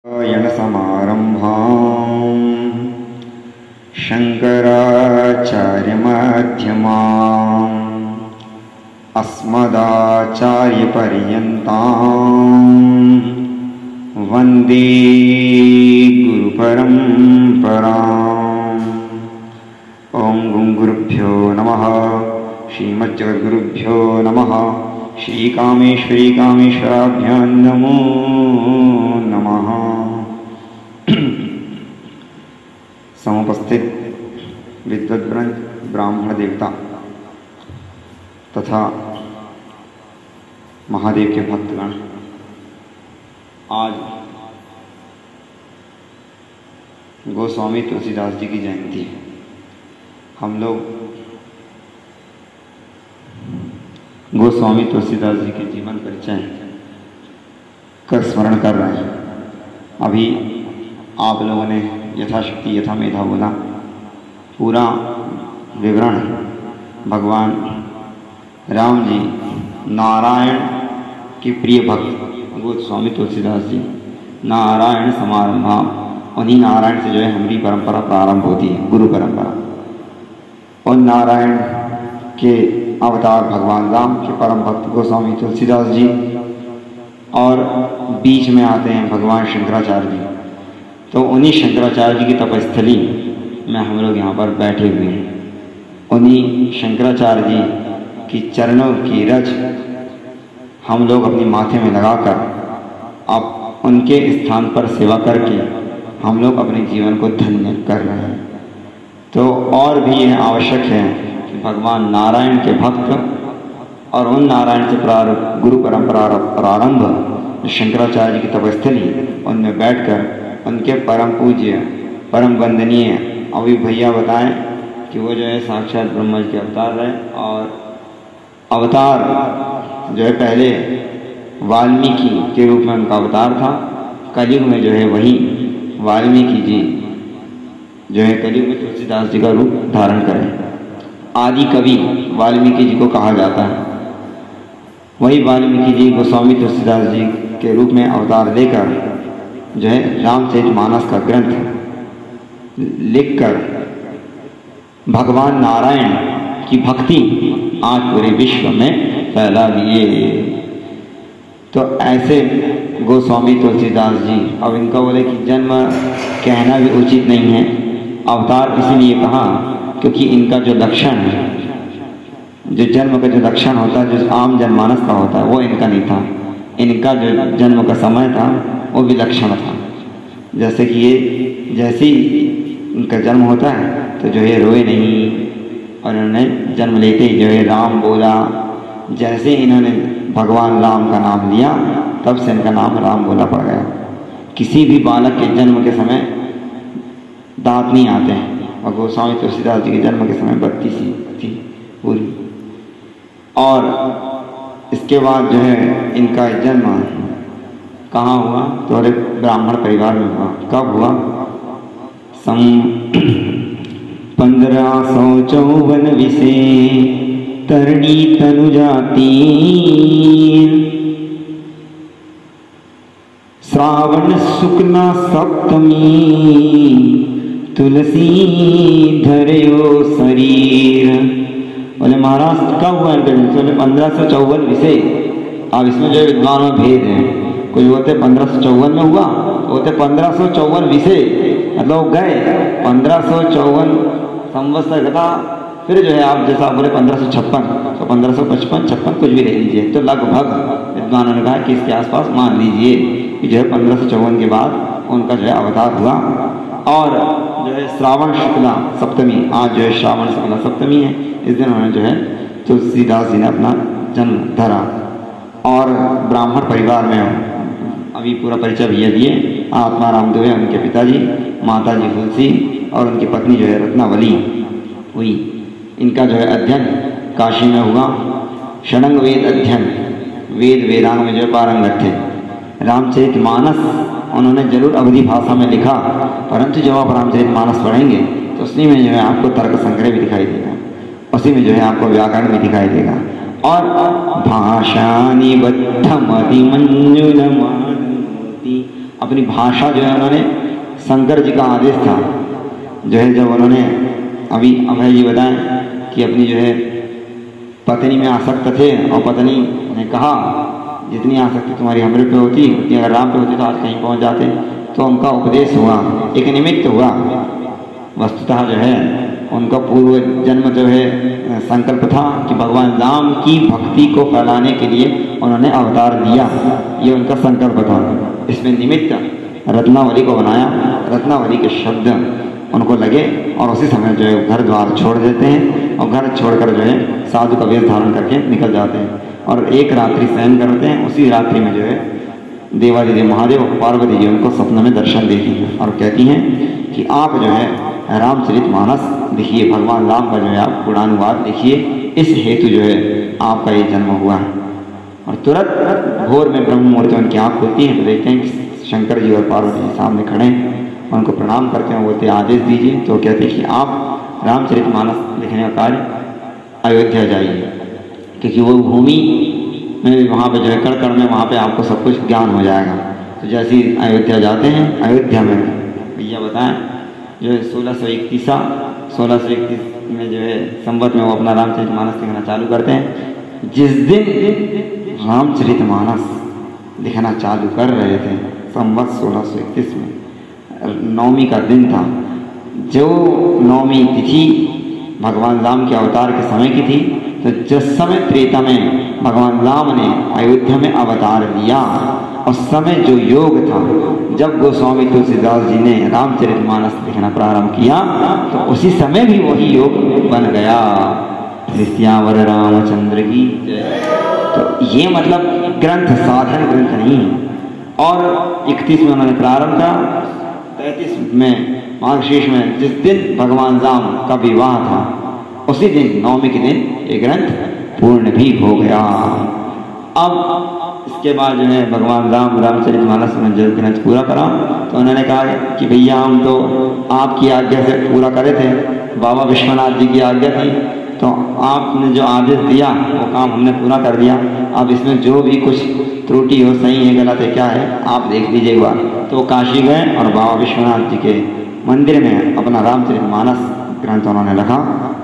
समारम्भाम् शङ्कराचार्यमध्यमाम् अस्मदाचार्यपर्यन्ताम् वन्दे गुरुपरम्पराम्। ॐ गुरुभ्यो नमः। श्रीमज्जगद्गुरुभ्यो नमः। श्रीकामेश्वरी कामेश्वराभ्यां नमो नमः। समुपस्थित विद्वद्वृंद, ब्राह्मण देवता तथा महादेव के भक्तगण, आज गोस्वामी तुलसीदास जी की जयंती है। हम लोग गोस्वामी तुलसीदास जी के जीवन परिचय का स्मरण कर रहे हैं। अभी आप लोगों ने यथाशक्ति यथा मेधा बोला, पूरा विवरण भगवान राम जी नारायण के प्रिय भक्त गोस्वामी तुलसीदास जी, नारायण समारंभा, उन्हीं नारायण से जो है हमारी परंपरा प्रारंभ होती है, गुरु परंपरा। और नारायण के अवतार भगवान राम के परम भक्त गोस्वामी तुलसीदास जी, और बीच में आते हैं भगवान शंकराचार्य जी। तो उन्हीं शंकराचार्य जी की तपस्थली में हम लोग यहाँ पर बैठे हुए हैं। उन्हीं शंकराचार्य जी की चरणों की रज हम लोग अपने माथे में लगाकर अब उनके स्थान पर सेवा करके हम लोग अपने जीवन को धन्य कर रहे हैं। तो और भी यह आवश्यक है कि भगवान नारायण के भक्त और उन नारायण से गुरु परंपरा प्रारंभ शंकराचार्य जी की तपस्थली, उनमें बैठकर उनके परम पूज्य परम वंदनीय अभी भैया बताएं कि वो जो है साक्षात ब्रह्मा जी के अवतार रहे। और अवतार जो है पहले वाल्मीकि के रूप में उनका अवतार था। कलयुग में जो है वही वाल्मीकि जी जो है कलयुग में तुलसीदास जी का रूप धारण करें। आदि कवि वाल्मीकि जी को कहा जाता है। वही वाल्मीकि जी गोस्वामी तुलसीदास जी के रूप में अवतार लेकर जो है रामचरितमानस का ग्रंथ लिखकर भगवान नारायण की भक्ति आज पूरे विश्व में फैला दिए। तो ऐसे गोस्वामी तुलसीदास जी, अब इनका बोले कि जन्म कहना भी उचित नहीं है, अवतार इसलिए कहा क्योंकि इनका जो लक्षण है, जो जन्म का जो लक्षण होता है, जो आम जनमानस का होता है, वो इनका नहीं था। इनका जो जन्म का समय था वो विलक्षण था। जैसे कि ये जैसे ही इनका जन्म होता है तो जो है रोए नहीं, और इन्होंने जन्म लेते ही जो है राम बोला। जैसे इन्होंने भगवान राम का नाम लिया तब से इनका नाम राम बोला पड़ गया। किसी भी बालक के जन्म के समय दांत नहीं आते हैं, और गोस्वामी तुलसीदास जी के जन्म के समय 32 थी पूरी। और इसके बाद जो है इनका जन्म कहाँ हुआ? तो अरे ब्राह्मण परिवार में हुआ। कब हुआ? सन 1554 विषे तरणी तनुजाती, श्रावण शुक्ला सप्तमी, तुलसी धरयो शरीर। बोले महाराज कब हुआ इनका जन्म? 1554 विषय। अब इसमें जो विद्वान में भेद है, कोई होते 1554 में हुआ, होते 1554 विषय, मतलब गए 1554 संवत्सर था। फिर जो है आप जैसा बोले 1556, तो 1555 56 कुछ भी ले लीजिए, तो लगभग विद्वानों ने कहा कि इसके आसपास मान लीजिए कि जो है 1554 के बाद उनका जो है अवतार हुआ। और जो है श्रावण शुक्ला सप्तमी, आज जो है श्रावण शुक्ला सप्तमी है, इस दिन उन्होंने जो है तुलसीदास जी ने अपना जन्म धरा। और ब्राह्मण परिवार में अभी पूरा परिचय भैया दिए। आत्मा रामदेव है उनके पिताजी, माता जी तुलसी, और उनकी पत्नी जो है रत्नावली हुई। इनका जो है अध्ययन काशी में हुआ। षडंग वेद अध्ययन, वेद वेदांग में जो है पारंगत थे। रामचरितमानस उन्होंने जरूर अवधी भाषा में लिखा, परंतु जब आप रामचरितमानस पढ़ेंगे तो उसी में जो है आपको तर्क संग्रह भी दिखाई देगा, उसी में जो है आपको व्याकरण भी दिखाई देगा। और भाषा निबद्धमति मंजुलमानति अपनी भाषा जो है उन्होंने, शंकर जी का आदेश था जो है, जब उन्होंने अभी अभय जी बताएं कि अपनी जो है पत्नी में आसक्त थे और पत्नी ने कहा जितनी आसक्ति तुम्हारी हमरे पे होती उतनी अगर राम पे होती तो आज कहीं पहुंच जाते। तो उनका उपदेश हुआ, एक निमित्त हुआ। वस्तुतः जो है उनका पूर्व जन्म जो है संकल्प था कि भगवान राम की भक्ति को फैलाने के लिए उन्होंने अवतार लिया, ये उनका संकल्प था। इसमें निमित्त रत्नावली को बनाया, रत्नावली के शब्द उनको लगे और उसी समय जो है घर द्वार छोड़ देते हैं और घर छोड़कर जो है साधु का वेश धारण करके निकल जाते हैं और एक रात्रि शयन करते हैं। उसी रात्रि में जो है देवादिदेव महादेव और पार्वती जी उनको सपने में दर्शन देती हैं और कहती हैं कि आप जो है रामचरितमानस लिखिए, भगवान राम का जो है आप गुणानुवाद लिखिए, इस हेतु जो है आपका ये जन्म हुआ है। और तुरंत भोर में ब्रह्म मुहूर्त में उनकी आँख खुलती है तो देखते हैं कि शंकर जी और पार्वती जी सामने खड़े हैं, उनको प्रणाम करते हैं, बोलते आदेश दीजिए। तो कहते हैं कि आप रामचरितमानस लिखने का कार्य अयोध्या जाइए, क्योंकि वो भूमि में वहाँ पे जो है कण कण में वहाँ पे आपको सब कुछ ज्ञान हो जाएगा। तो जैसे ही अयोध्या जाते हैं, अयोध्या में भैया बताएं जो है 1631 में जो है संवत में वो अपना रामचरितमानस लिखना चालू करते हैं। जिस दिन रामचरितमानस लिखना चालू कर रहे थे संवत 1631 में, नवमी का दिन था, जो नवमी तिथि भगवान राम के अवतार के समय की थी। तो जिस समय त्रेता में भगवान राम ने अयोध्या में अवतार लिया, उस समय जो योग था, जब गोस्वामी तुलसीदास जी ने रामचरितमानस लिखना प्रारंभ किया तो उसी समय भी वही योग बन गया। श्यावर रामचंद्र की। तो ये मतलब ग्रंथ साधन ग्रंथ नहीं। और 31 में उन्होंने प्रारंभ किया, 33 में मार्गशीर्ष में जिस दिन भगवान राम का विवाह था उसी दिन नवमी के दिन ये ग्रंथ पूर्ण भी हो गया। अब इसके बाद जो है भगवान राम रामचरितमानस में जब ग्रंथ पूरा करा तो उन्होंने कहा कि भैया हम तो आपकी आज्ञा से पूरा करे थे, बाबा विश्वनाथ जी की आज्ञा थी, तो आपने जो आदेश दिया वो काम हमने पूरा कर दिया। अब इसमें जो भी कुछ त्रुटि हो, सही है गलत है क्या है, आप देख लीजिए एक बार। तो काशी गए और बाबा विश्वनाथ जी के मंदिर में अपना रामचरितमानस ग्रंथ उन्होंने रखा,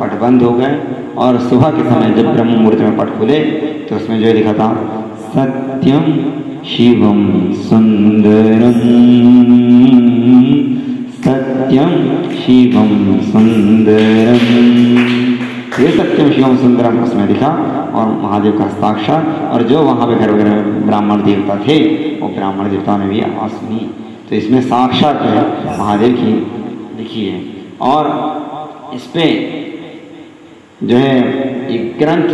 पट बंद हो गए। और सुबह के समय जब ब्रह्म मुहूर्त में पट खुले तो उसमें जो लिखा था सत्यम शिवम सुंदरम, सत्यम शिवम सुंदरम, ये सत्यम शिवम सुंदरम उसमें लिखा और महादेव का हस्ताक्षर। और जो वहाँ पे घर वगैरह में ब्राह्मण देवता थे वो ब्राह्मण देवता ने भी आवाज सुनी। तो इसमें साक्षात जो है महादेव की लिखी है। और इस पे जो है ये ग्रंथ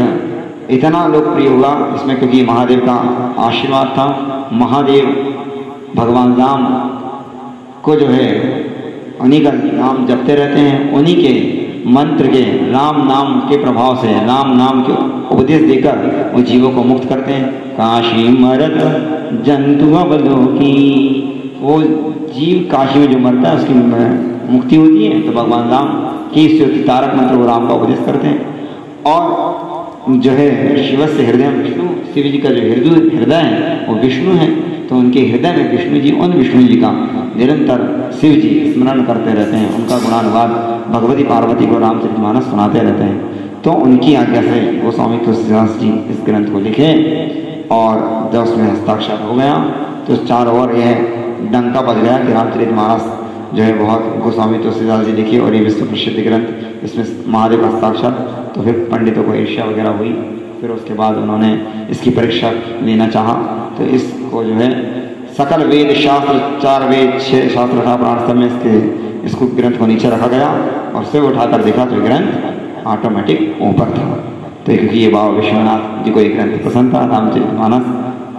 इतना लोकप्रिय हुआ इसमें, क्योंकि महादेव का आशीर्वाद था। महादेव भगवान राम को जो है उन्हीं का नाम जपते रहते हैं, उन्हीं के मंत्र के राम नाम के प्रभाव से, राम नाम के उपदेश देकर वो जीवों को मुक्त करते हैं। काशी मरत जंतु अवलोकी, वो जीव काशी में जो मरता है उसकी मुक्ति होती है। तो भगवान राम की स्तुति तारक मंत्र वो राम का उपदेश करते हैं। और जो है शिव से हृदय विष्णु, शिव जी का जो हृदय है वो विष्णु है, तो उनके हृदय में विष्णु जी, उन विष्णु जी का निरंतर शिव जी स्मरण करते रहते हैं, उनका गुणानुवाद भगवती पार्वती को रामचरितमानस सुनाते रहते हैं। तो उनकी आज्ञा से गोस्वामी तुलसीदास जी इस ग्रंथ को लिखे और जब उसमें हस्ताक्षर हो गया तो चारों ओर यह डंका बज गया कि रामचरितमानस जो है बहुत गोस्वामी तुलसीदास जी लिखे और ये विश्व प्रसिद्ध ग्रंथ, इसमें महादेव का हस्ताक्षर। तो फिर पंडितों को ईर्ष्या वगैरह हुई, फिर उसके बाद उन्होंने इसकी परीक्षा लेना चाहा। तो इसको जो है सकल वेद शास्त्र, 4 वेद 6 शास्त्र था प्राण में इसको ग्रंथ को नीचे रखा गया और सिर उठाकर देखा तो ग्रंथ ऑटोमेटिक ऊपर था। तो क्योंकि ये बाबा विश्वनाथ जी को ये ग्रंथ पसंद था, रामचरितमानस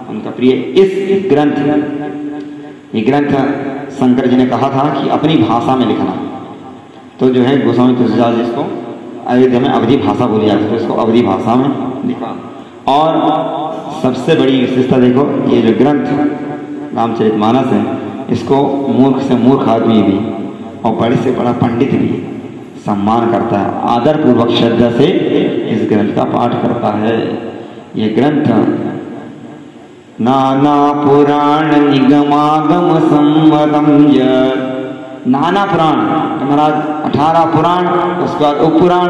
उनका प्रिय। ये ग्रंथ शंकर जी ने कहा था कि अपनी भाषा में लिखना। तो जो है गोस्वामी तुलसीदास जी इसको अयोध्या में अवधी भाषा बोली जाती है, तो इसको अवधी भाषा में लिखा। और सबसे बड़ी विशेषता देखो, ये जो ग्रंथ रामचरितमानस है इसको मूर्ख से मूर्ख आदमी भी और बड़े से बड़ा पंडित भी सम्मान करता है, आदर पूर्वक श्रद्धा से इस ग्रंथ का पाठ करता है। ये ग्रंथ नाना पुराण निगमागम संवदम यत्। नाना पुराण महाराज 18 पुराण, उसके बाद उपपुराण,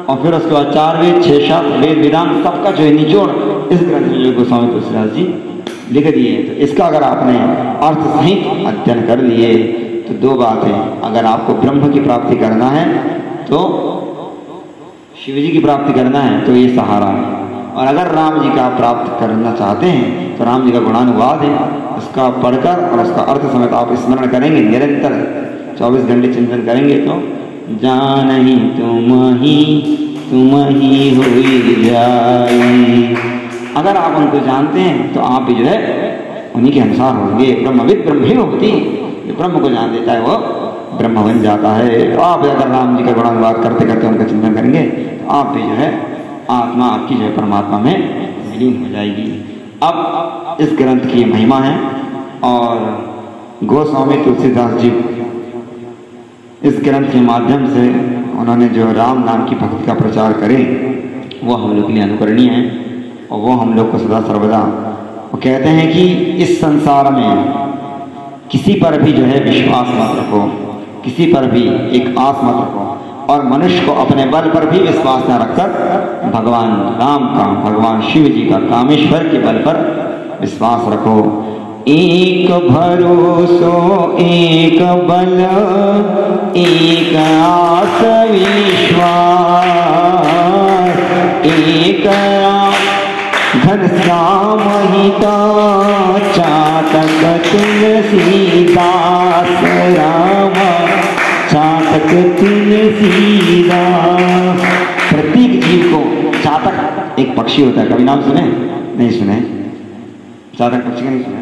और फिर उसके बाद 4 वेद, 6 शास्त्र, वेद वेदांत, सबका जो है निचोड़ इस ग्रंथ में जो गोस्वामी तुलसीदास जी लिख दिए। तो इसका अगर आपने अर्थ सहित अध्ययन कर लिए तो 2 बात है, अगर आपको ब्रह्म की प्राप्ति करना है तो शिव जी की प्राप्ति करना है तो ये सहारा है, और अगर राम जी का प्राप्त करना चाहते हैं तो राम जी का गुणानुवाद है, उसका पढ़कर और उसका अर्थ समेत आप स्मरण करेंगे, निरंतर 24 घंटे चिंतन करेंगे तो जानहि तुम ही हुई जाई। अगर आप उनको जानते हैं तो आप भी जो है उन्हीं के अनुसार होंगे। ब्रह्मविद ब्रह्मी होती, जो ब्रह्म को जान देता है वो ब्रह्म बन जाता है। तो आप अगर राम जी का गुणानुवाद करते करते उनका चिंतन करेंगे तो आप भी जो है आत्मा आपकी जो है परमात्मा में विलीन हो जाएगी। अब इस ग्रंथ की महिमा है, और गोस्वामी तुलसीदास जी इस ग्रंथ के माध्यम से उन्होंने जो राम नाम की भक्ति का प्रचार करे वो हम लोग के लिए अनुकरणीय है, और वो हम लोग को सदा सर्वदा वो कहते हैं कि इस संसार में किसी पर भी जो है विश्वास मत रखो, किसी पर भी एक आस मत रखो, और मनुष्य को अपने बल पर भी विश्वास न रखकर भगवान राम का, भगवान शिव जी का, कामेश्वर के बल पर विश्वास रखो। एक भरोसो एक बल एक आस विश्वास, एक घनश्याम हिता चातक तुलसीदास राम चातक तुलसीदास। प्रत्येक जीव को चातक एक पक्षी होता है, कभी नाम सुने? नहीं सुने? चातक पक्षी का नहीं सुने?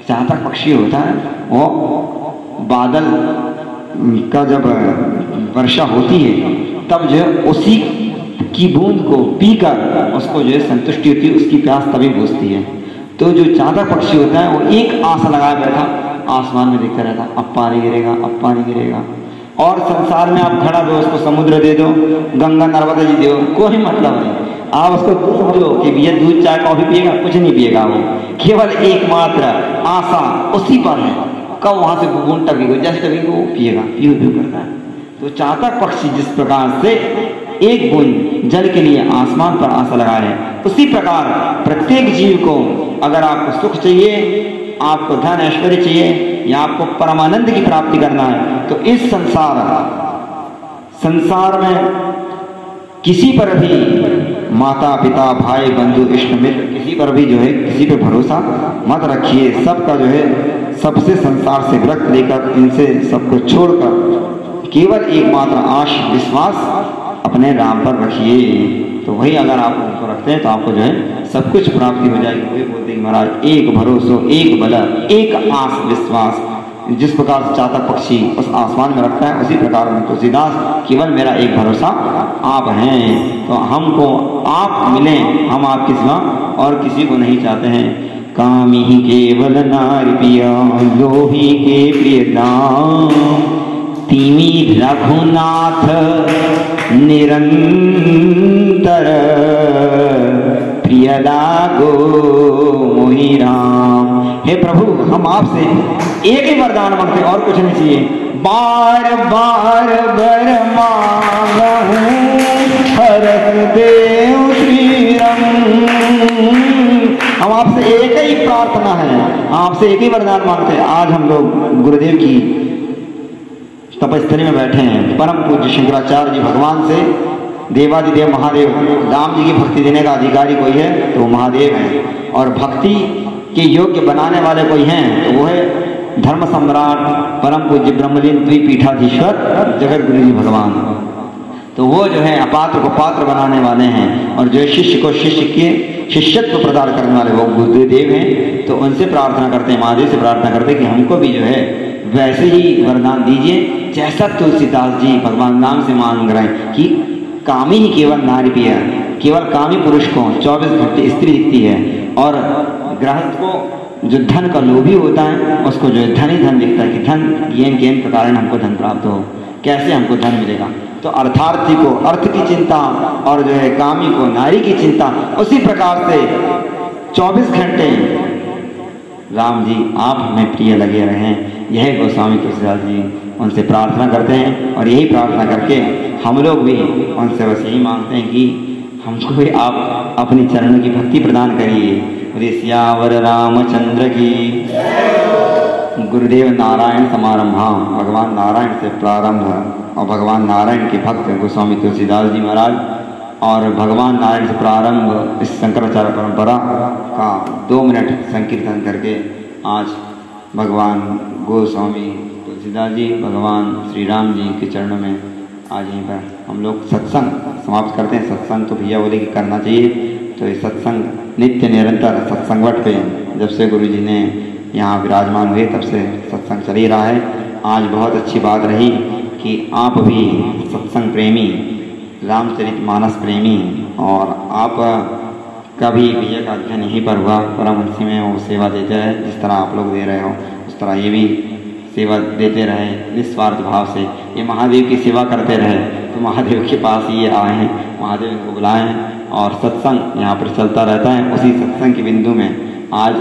चातक पक्षी होता है, वो बादल का जब वर्षा होती है तब जो है उसी की बूंद को पीकर उसको जो है संतुष्टि होती है, उसकी प्यास तभी बुझती है। तो जो चातक पक्षी होता है वो एक आस लगाए बैठा आसमान में देखता रहता, अब पानी गिरेगा, अब पानी गिरेगा। और संसार में आप खड़ा दो, उसको समुद्र दे दो, गंगा नर्मदा जी दो, कोई मतलब नहीं। आप उसको समझो कि ये दूध चाय कॉफी पिएगा, कुछ नहीं पिएगा, वो केवल एकमात्र आशा उसी पर है, कब वहां से बूंद टपकेगी, जैसे टपकेगी वो पिएगा, पीऊ पीऊ करता है। तो चातक पक्षी जिस प्रकार से एक बूंद जल के लिए आसमान पर आशा लगाए है, उसी प्रकार प्रत्येक जीव को अगर आपको सुख चाहिए, आपको धन ऐश्वर्य चाहिए, या आपको परमानंद की प्राप्ति करना है, तो इस संसार में किसी पर भी माता पिता भाई बंधु इष्ट मित्र किसी पर भी जो है किसी पे भरोसा मत रखिए। सबका जो है सबसे संसार से विरक्त लेकर, इनसे सबको छोड़कर केवल एकमात्र आश विश्वास अपने राम पर रखिए। तो वही अगर आप उनको रखते हैं तो आपको जो है सब कुछ प्राप्ति हो जाएगी। वही बोलते हैं महाराज, एक भरोसो एक बल एक आस विश्वास। जिस प्रकार से चातक पक्षी उस आसमान में रखता है, उसी प्रकार में तुलसीदास केवल मेरा एक भरोसा आप हैं। तो हमको आप मिलें, हम आपके सिवा और किसी को नहीं चाहते हैं। कामी ही केवल नारी पिया लोही के प्रिय दाम, तिमी रघुनाथ निरंतर प्रिय लागो मोहि राम। हे प्रभु, हम आपसे एक ही वरदान मांगते, और कुछ नहीं चाहिए। बार बार वर मांगहूं हरख देव श्री राम। हम आपसे एक ही प्रार्थना है, आपसे एक ही वरदान मांगते हैं। आज हम लोग गुरुदेव की तपस्थली में बैठे हैं। परम पूज्य शंकराचार्य जी भगवान से देवादिदेव महादेव राम जी की भक्ति देने का अधिकारी कोई है तो वो महादेव है, और भक्ति के योग्य बनाने वाले कोई हैं तो वो है धर्म सम्राट परम पूज्य ब्रह्मलीन द्विपीठाधीश्वर जगत गुरु जी भगवान। तो वो जो है अपात्र को पात्र बनाने वाले हैं, और जो शिष्य को शिष्य के शिष्यत्व प्रदान करने वाले वो गुरुदेव हैं। तो उनसे प्रार्थना करते हैं, महादेव से प्रार्थना करते हैं कि हमको भी जो है वैसे ही वरदान दीजिए जैसा तुलसीदास जी भगवान राम से मांग रहे हैं कि कामी ही केवल नारी पिया, केवल कामी पुरुष को 24 घंटे स्त्री दिखती है, और गृहस्थ को जो धन का लोभी होता है उसको जो है धन ही धन दिखता है कि धन गेम गेम के कारण हमको धन प्राप्त हो, कैसे हमको धन मिलेगा। तो अर्थार्थी को अर्थ की चिंता और जो है कामी को नारी की चिंता। उसी प्रकार से 24 घंटे राम जी आप हमें प्रिय लगे रहें, यह गोस्वामी तुलसीदास जी उनसे प्रार्थना करते हैं। और यही प्रार्थना करके हम लोग भी उनसे बस यही मांगते हैं कि हमको भी आप अपनी चरणों की भक्ति प्रदान करिए। बोले सियावर रामचंद्र की। गुरुदेव नारायण समारंभा, भगवान नारायण से प्रारंभ और भगवान नारायण के भक्त गोस्वामी तुलसीदास जी महाराज और भगवान नारायण से प्रारंभ इस शंकराचार्य परंपरा का 2 मिनट संकीर्तन करके आज भगवान गोस्वामी तुलसीदास जी भगवान श्री राम जी के चरणों में आज यहीं पर हम लोग सत्संग समाप्त करते हैं। सत्संग तो भैया बोले कि करना चाहिए, तो ये सत्संग नित्य निरंतर सत्संगवट पे जब से गुरु जी ने यहाँ विराजमान हुए तब से सत्संग चल ही रहा है। आज बहुत अच्छी बात रही कि आप भी सत्संग प्रेमी, रामचरितमानस प्रेमी, और आप का भी भैया का अध्ययन यहीं पर हुआ, परमहंसी में वो सेवा देते हैं जिस तरह आप लोग दे रहे हो उस तरह ये भी सेवा देते रहे निस्वार्थ भाव से। ये महादेव की सेवा करते रहे तो महादेव के पास ये आए हैं, महादेव इनको बुलाए हैं और सत्संग यहाँ पर चलता रहता है। उसी सत्संग के बिंदु में आज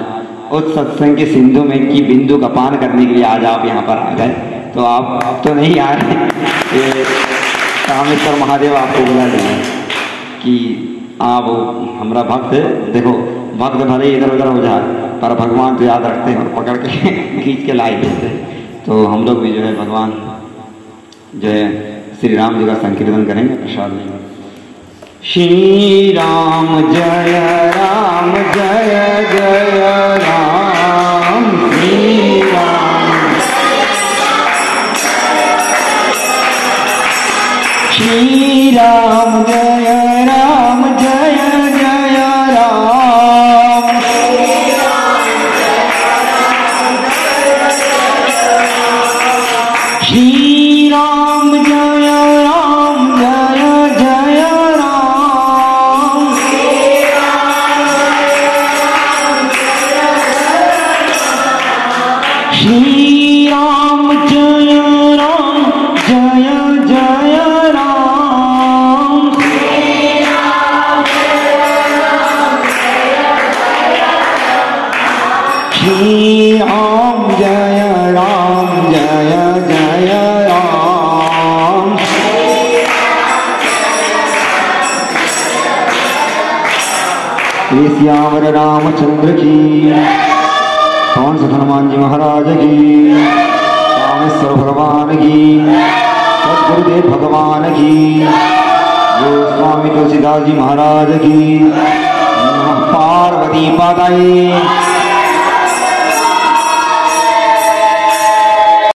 उस सत्संग के सिंधु में की बिंदु का पान करने के लिए आज आप यहाँ पर आ गए। तो आप तो नहीं आ रहे, रामेश्वर महादेव आपको बुला रहे कि आप हमारा भक्त देखो, भक्त भले इधर उधर हो जाए पर भगवान तो याद रखते हैं और पकड़ के खींच के लाई देते हैं। तो हम लोग भी जो है भगवान जो है श्री राम जी का संकीर्तन करेंगे प्रसाद लेंगे। श्री राम जय राम जय जय राम, श्री राम श्री राम जय राम जय जय राम, श्री राम जय राम जय जय राम, श्री राम जय राम जय जय राम, श्री राम जय राम जय जय राम। श्री सियावर रामचंद्र की, पवन सुत हनुमान जी महाराज की, रामेश्वर भगवान की, सतगुरुदेव भगवान की, गोस्वामी तुलसीदास जी महाराज की। नमः पार्वती पतये।